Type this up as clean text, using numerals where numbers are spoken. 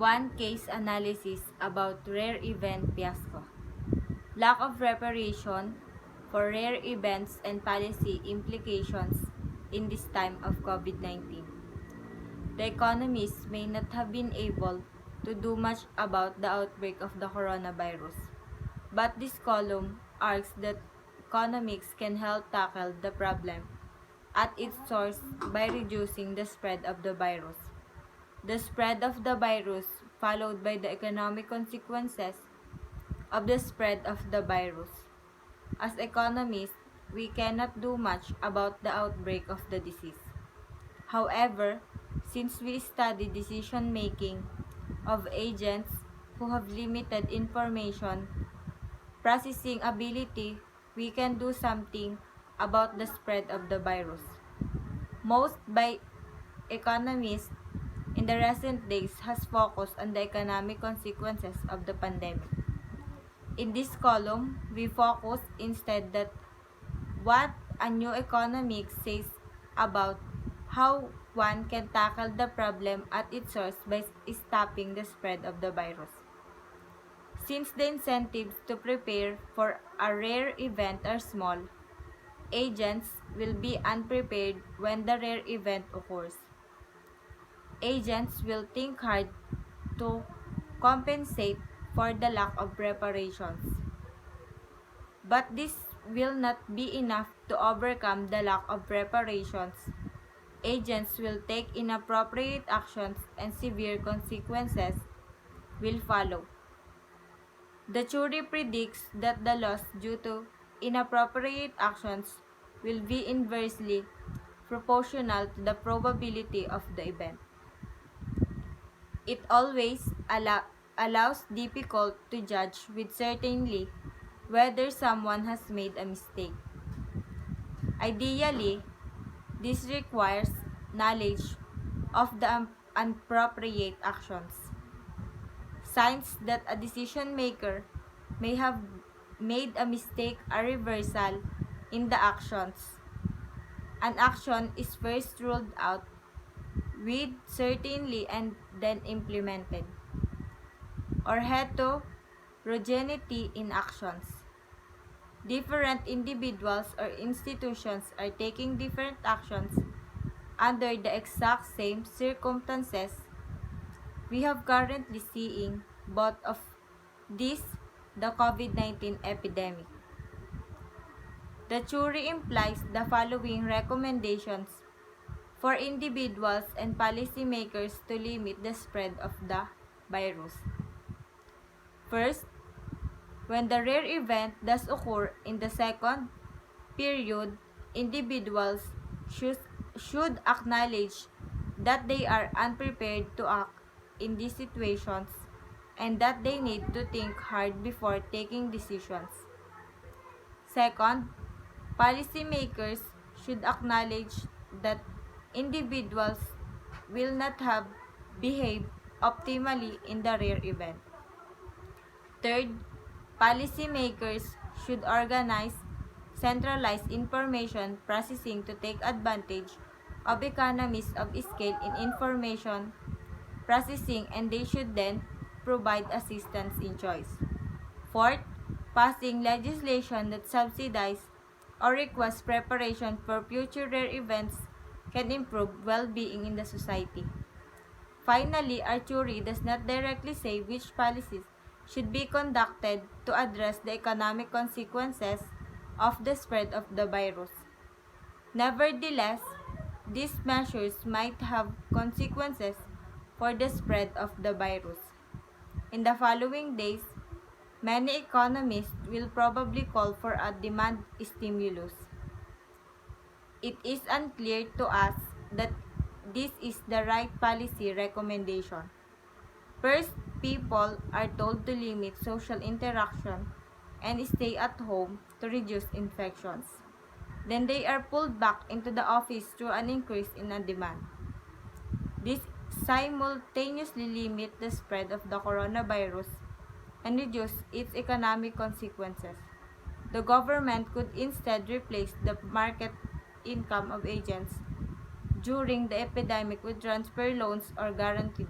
One case analysis about rare event fiasco. Lack of preparation for rare events and policy implications in this time of COVID-19. The economists may not have been able to do much about the outbreak of the coronavirus, but this column argues that economics can help tackle the problem at its source by reducing the spread of the virus. The spread of the virus followed by the economic consequences of the spread of the virus. As economists, we cannot do much about the outbreak of the disease. However, since we study decision-making of agents who have limited information processing ability, we can do something about the spread of the virus. Most by economists in the recent days has focused on the economic consequences of the pandemic. In this column, we focus instead that what a new economics says about how one can tackle the problem at its source by stopping the spread of the virus. Since the incentives to prepare for a rare event are small, agents will be unprepared when the rare event occurs. Agents will think hard to compensate for the lack of preparations. But this will not be enough to overcome the lack of preparations. Agents will take inappropriate actions and severe consequences will follow. The jury predicts that the loss due to inappropriate actions will be inversely proportional to the probability of the event. It always allows difficult to judge with certainty whether someone has made a mistake. Ideally, this requires knowledge of the inappropriate actions. Signs that a decision maker may have made a mistake are reversal in the actions. An action is first ruled out with certainty and then implemented, or heterogeneity in actions. Different individuals or institutions are taking different actions under the exact same circumstances. We have currently seeing both of these the COVID-19 epidemic. The jury implies the following recommendations for individuals and policymakers to limit the spread of the virus. First, when the rare event does occur in the second period, individuals should acknowledge that they are unprepared to act in these situations and that they need to think hard before taking decisions. Second, policymakers should acknowledge that individuals will not have behaved optimally in the rare event. Third, policymakers should organize centralized information processing to take advantage of economies of scale in information processing, and they should then provide assistance in choice. Fourth, passing legislation that subsidize or requires preparation for future rare events can improve well-being in the society. Finally, our jury does not directly say which policies should be conducted to address the economic consequences of the spread of the virus. Nevertheless, these measures might have consequences for the spread of the virus. In the following days, many economists will probably call for a demand stimulus. It is unclear to us that this is the right policy recommendation. First, people are told to limit social interaction and stay at home to reduce infections. Then they are pulled back into the office through an increase in a demand. This simultaneously limits the spread of the coronavirus and reduce its economic consequences. The government could instead replace the market income of agents during the epidemic with transfer loans or guaranteed